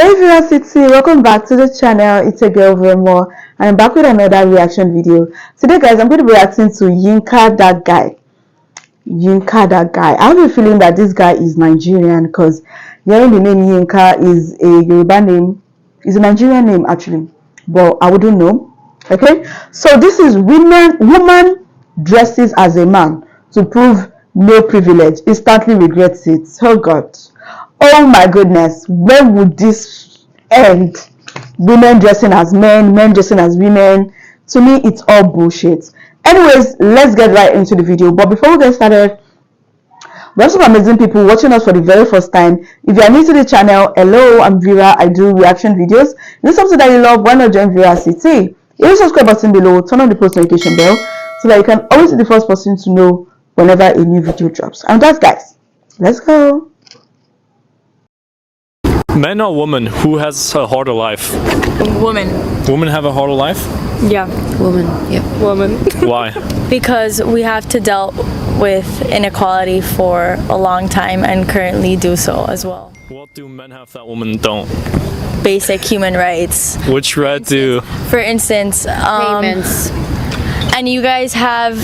Hey City, welcome back to the channel. It's a girl Remo, and I'm back with another reaction video. Today guys, I'm going to be reacting to YinkaThatGuy. YinkaThatGuy. I have a feeling that this guy is Nigerian because hearing the name Yinka is a Yoruba name. It's a Nigerian name actually, but I wouldn't know. Okay, so this is woman dresses as a man to prove no privilege, instantly regrets it. Oh God. Oh my goodness, when would this end? Women dressing as men, men dressing as women. To me, it's all bullshit. Anyways, let's get right into the video. But before we get started, we have some amazing people watching us for the very first time. If you are new to the channel, hello, I'm Vera. I do reaction videos. If this is something that you love, why not join Vera City? Hit the subscribe button below, turn on the post notification bell so that you can always be the first person to know whenever a new video drops. And that's guys, let's go. Man or woman, who has a harder life? Woman. Women have a harder life? Yeah. Woman. Yep. Woman. Why? Because we have to deal with inequality for a long time and currently do so as well. What do men have that women don't? Basic human rights. Which right do? For instance, Payments. and you guys have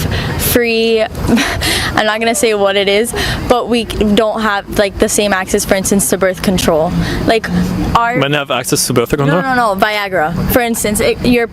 free, I'm not gonna say what it is, but we don't have like the same access, for instance, to birth control. Like our Men have access to birth control? no, Viagra. For instance, your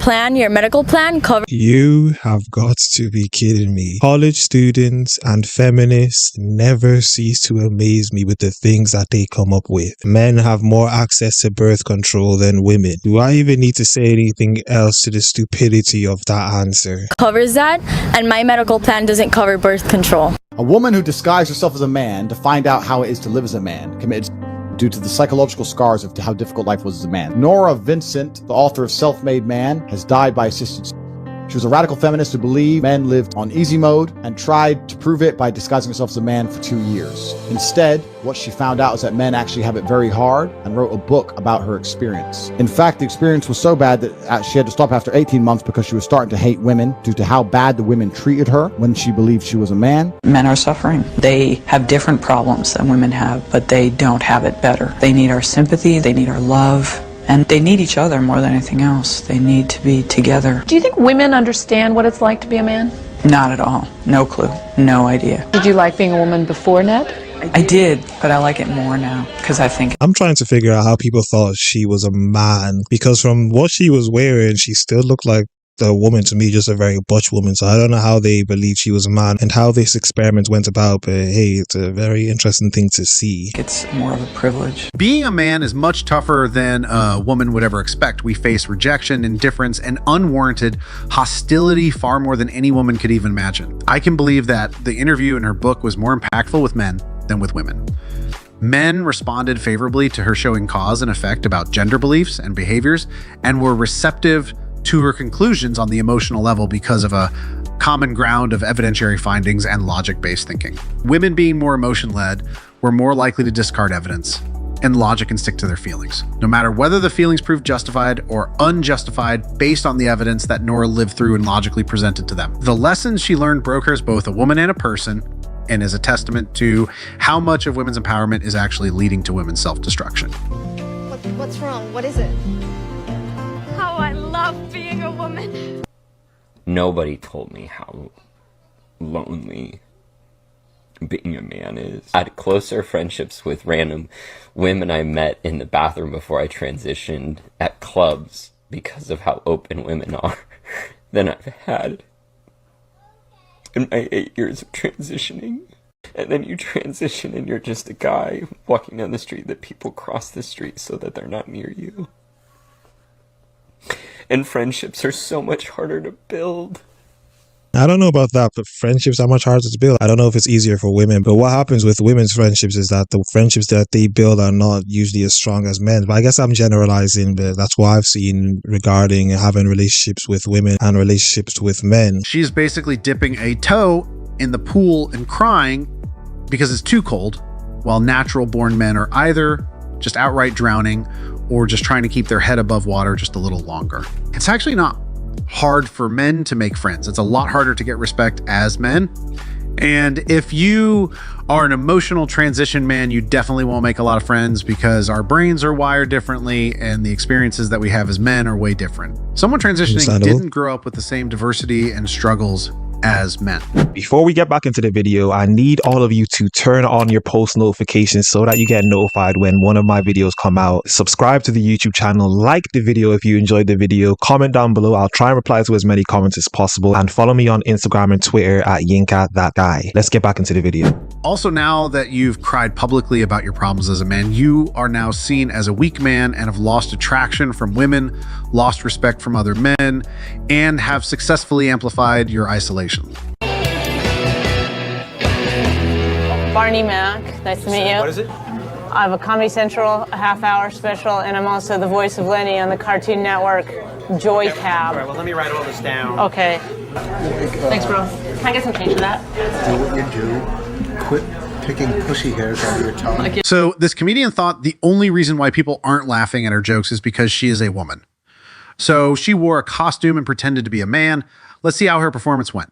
medical plan covers. You have got to be kidding me. College students and feminists never cease to amaze me with the things that they come up with. Men have more access to birth control than women. Do I even need to say anything else to the stupidity of that answer? Covers that, and my medical plan doesn't cover birth control. A woman who disguised herself as a man to find out how it is to live as a man committed due to the psychological scars of how difficult life was as a man. Nora Vincent, the author of Self-Made Man, has died by assisted suicide. She was a radical feminist who believed men lived on easy mode and tried to prove it by disguising herself as a man for 2 years. Instead, what she found out is that men actually have it very hard and wrote a book about her experience. In fact, the experience was so bad that she had to stop after 18 months because she was starting to hate women due to how bad the women treated her when she believed she was a man. Men are suffering. They have different problems than women have, but they don't have it better. They need our sympathy, they need our love. And they need each other more than anything else. They need to be together. Do you think women understand what it's like to be a man? Not at all. No clue. No idea. Did you like being a woman before, Ned? I did, but I like it more now because I think I'm trying to figure out how people thought she was a man, because from what she was wearing, she still looked like the woman to me, just a very butch woman. So I don't know how they believed she was a man and how this experiment went about, but hey, it's a very interesting thing to see. it's more of a privilege. Being a man is much tougher than a woman would ever expect. We face rejection, indifference, and unwarranted hostility far more than any woman could even imagine. I can believe that the interview in her book was more impactful with men than with women. Men responded favorably to her showing cause and effect about gender beliefs and behaviors, and were receptive to her conclusions on the emotional level because of a common ground of evidentiary findings and logic-based thinking. Women, being more emotion-led, were more likely to discard evidence and logic and stick to their feelings, no matter whether the feelings proved justified or unjustified based on the evidence that Nora lived through and logically presented to them. The lessons she learned broke her as both a woman and a person, and is a testament to how much of women's empowerment is actually leading to women's self-destruction. What's wrong? What is it? Oh, I love being a woman. Nobody told me how lonely being a man is. I had closer friendships with random women I met in the bathroom before I transitioned at clubs because of how open women are than I've had in my 8 years of transitioning. And then you transition and you're just a guy walking down the street that people cross the street so that they're not near you. And friendships are so much harder to build. I don't know about that, but friendships are much harder to build. I don't know if it's easier for women, but what happens with women's friendships is that the friendships that they build are not usually as strong as men. But I guess I'm generalizing, but that's what I've seen regarding having relationships with women and relationships with men. She's basically dipping a toe in the pool and crying because it's too cold, while natural-born men are either just outright drowning or just trying to keep their head above water just a little longer. It's actually not hard for men to make friends. It's a lot harder to get respect as men. And if you are an emotional transition man, you definitely won't make a lot of friends because our brains are wired differently and the experiences that we have as men are way different. Someone transitioning didn't grow up with the same diversity and struggles as men. Before we get back into the video, I need all of you to turn on your post notifications so that you get notified when one of my videos come out. Subscribe to the YouTube channel, like the video if you enjoyed the video, comment down below. I'll try and reply to as many comments as possible, and follow me on Instagram and Twitter at YinkaThatGuy. Let's get back into the video. Also, now that you've cried publicly about your problems as a man, you are now seen as a weak man and have lost attraction from women, lost respect from other men, and have successfully amplified your isolation. Barney Mack, nice to meet you. What is it? I have a Comedy Central half-hour special, and I'm also the voice of Lenny on the Cartoon Network, Joy Cab. All right, well, let me write all this down. Okay. Thanks, bro. Can I get some change for that? Do what you do. Quit picking pussy hairs out of your tongue. So this comedian thought the only reason why people aren't laughing at her jokes is because she is a woman. So she wore a costume and pretended to be a man. Let's see how her performance went.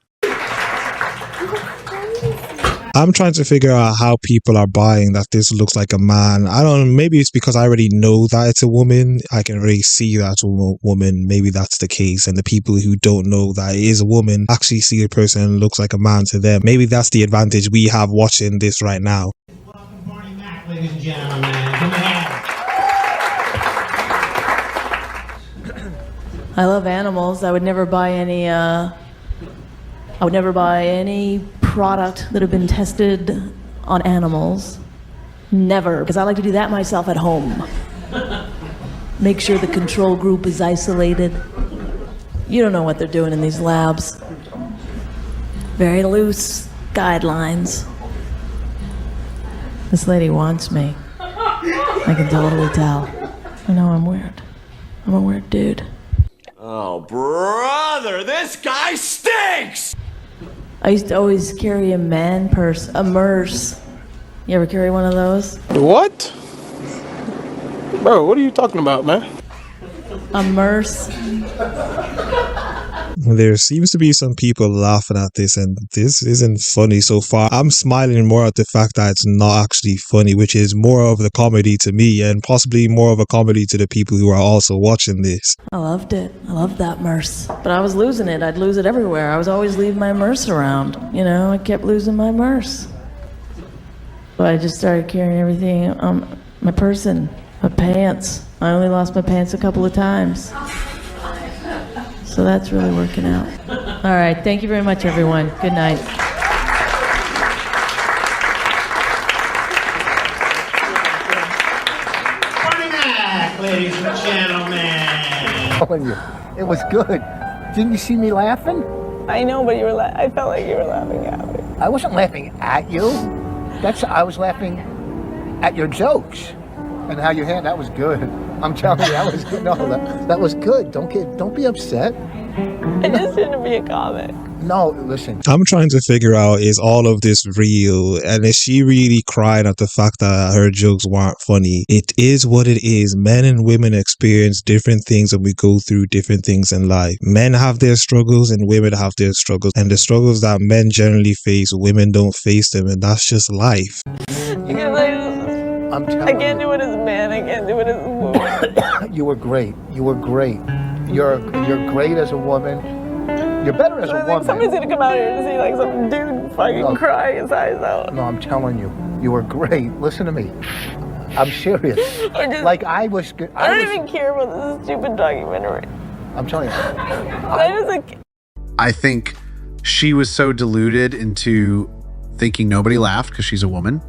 I'm trying to figure out how people are buying that this looks like a man. I don't know, maybe it's because I already know that it's a woman. I can already see that it's a woman. Maybe that's the case. And the people who don't know that it is a woman actually see a person and looks like a man to them. Maybe that's the advantage we have watching this right now. Welcome Barney Mack, ladies and gentlemen. Come ahead. I love animals. I would never buy any product that have been tested on animals. Never, because I like to do that myself at home. Make sure the control group is isolated. You don't know what they're doing in these labs. Very loose guidelines. This lady wants me. I can totally tell. I know I'm weird. I'm a weird dude. Oh, brother, this guy stinks! I used to always carry a man purse, a merce. You ever carry one of those? What? Bro, what are you talking about, man? A merce. There seems to be some people laughing at this, and this isn't funny so far. I'm smiling more at the fact that it's not actually funny, which is more of the comedy to me and possibly more of a comedy to the people who are also watching this. I loved it. I loved that merce. But I was losing it. I'd lose it everywhere. I was always leaving my merce around. You know, I kept losing my merce. But I just started carrying everything, my person, my pants. I only lost my pants a couple of times. So that's really working out. All right, thank you very much, everyone. Good night. Barney Mack, ladies and gentlemen. It was good. Didn't you see me laughing? I know, but I felt like you were laughing at me. I wasn't laughing at you. I was laughing at your jokes and how you had. That was good. I'm telling you, that was good. No, that was good. Don't be upset. I just didn't be a comic. No, listen. I'm trying to figure out, is all of this real? And is she really crying at the fact that her jokes weren't funny? It is what it is. Men and women experience different things and we go through different things in life. Men have their struggles and women have their struggles. And the struggles that men generally face, women don't face them. And that's just life. I can't do it as a man. I can't do it as a woman. You were great. You were great. You're great as a woman. You're better as a woman. Somebody's gonna come out here and see like some dude fucking cry his eyes out. No, I'm telling you, you were great. Listen to me. I'm serious. Like I was good. I don't even care about this stupid documentary. I'm telling you. I think she was so deluded into thinking nobody laughed because she's a woman.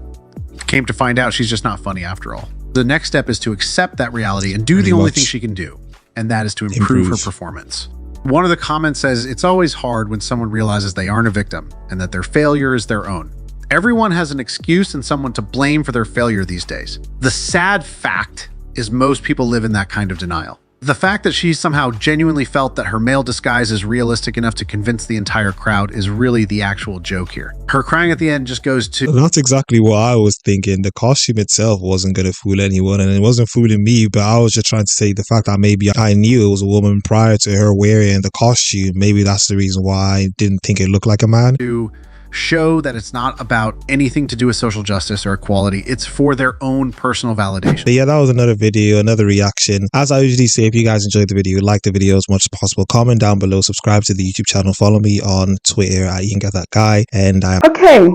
Came to find out she's just not funny after all. The next step is to accept that reality and do the only thing she can do, and that is to improve her performance. One of the comments says, it's always hard when someone realizes they aren't a victim and that their failure is their own. Everyone has an excuse and someone to blame for their failure these days. The sad fact is most people live in that kind of denial. The fact that she somehow genuinely felt that her male disguise is realistic enough to convince the entire crowd is really the actual joke here. Her crying at the end just goes to... That's exactly what I was thinking. The costume itself wasn't going to fool anyone, and it wasn't fooling me, but I was just trying to say the fact that maybe I knew it was a woman prior to her wearing the costume. Maybe that's the reason why I didn't think it looked like a man. To show that it's not about anything to do with social justice or equality. It's for their own personal validation. But yeah, that was another video, another reaction. As I usually say, if you guys enjoyed the video, like the video as much as possible, comment down below, subscribe to the YouTube channel, follow me on Twitter at YinkaThatGuy, and I am okay.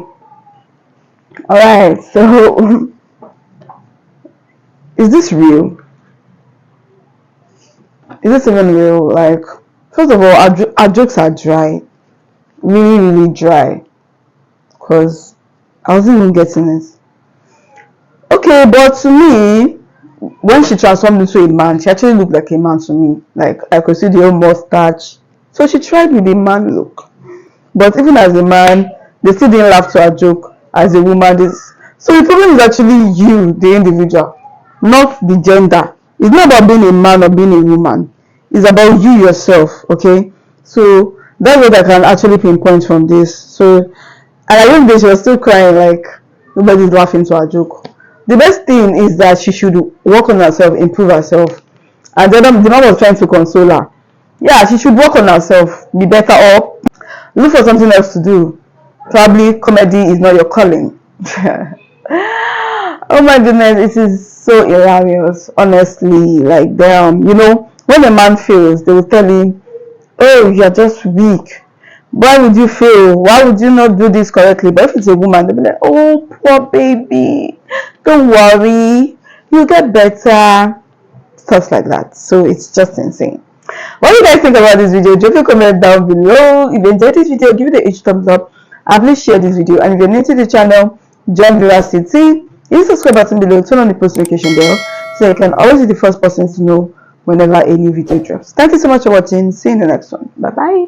All right, so is this real? Is this even real? Like, first of all, our jokes are dry, really dry, because I wasn't even getting it. Okay, but to me, when she transformed into a man, she actually looked like a man to me. Like, I could see the old mustache. So she tried with a man look. But even as a man, they still didn't laugh to her joke. As a woman, so the problem is actually you, the individual, not the gender. It's not about being a man or being a woman. It's about you yourself, okay? So that's what I can actually pinpoint from this. So, and I think she was still crying, like nobody's laughing to her joke. The best thing is that she should work on herself, improve herself. And the man was trying to console her. Yeah, she should work on herself, be better, or look for something else to do. Probably comedy is not your calling. Oh my goodness, it is so hilarious, honestly. Like, damn, you know, when a man fails, they will tell him, oh, you're just weak. Why would you fail? Why would you not do this correctly? But if it's a woman, they'll be like, oh, poor baby, don't worry, you'll get better. Stuff like that. So it's just insane. What do you guys think about this video? Drop a comment down below. If you enjoyed this video, give it a huge thumbs up and please share this video. And if you're new to the channel, join Veracity. Hit the subscribe button below, turn on the post notification bell so you can always be the first person to know whenever a new video drops. Thank you so much for watching. See you in the next one. Bye bye.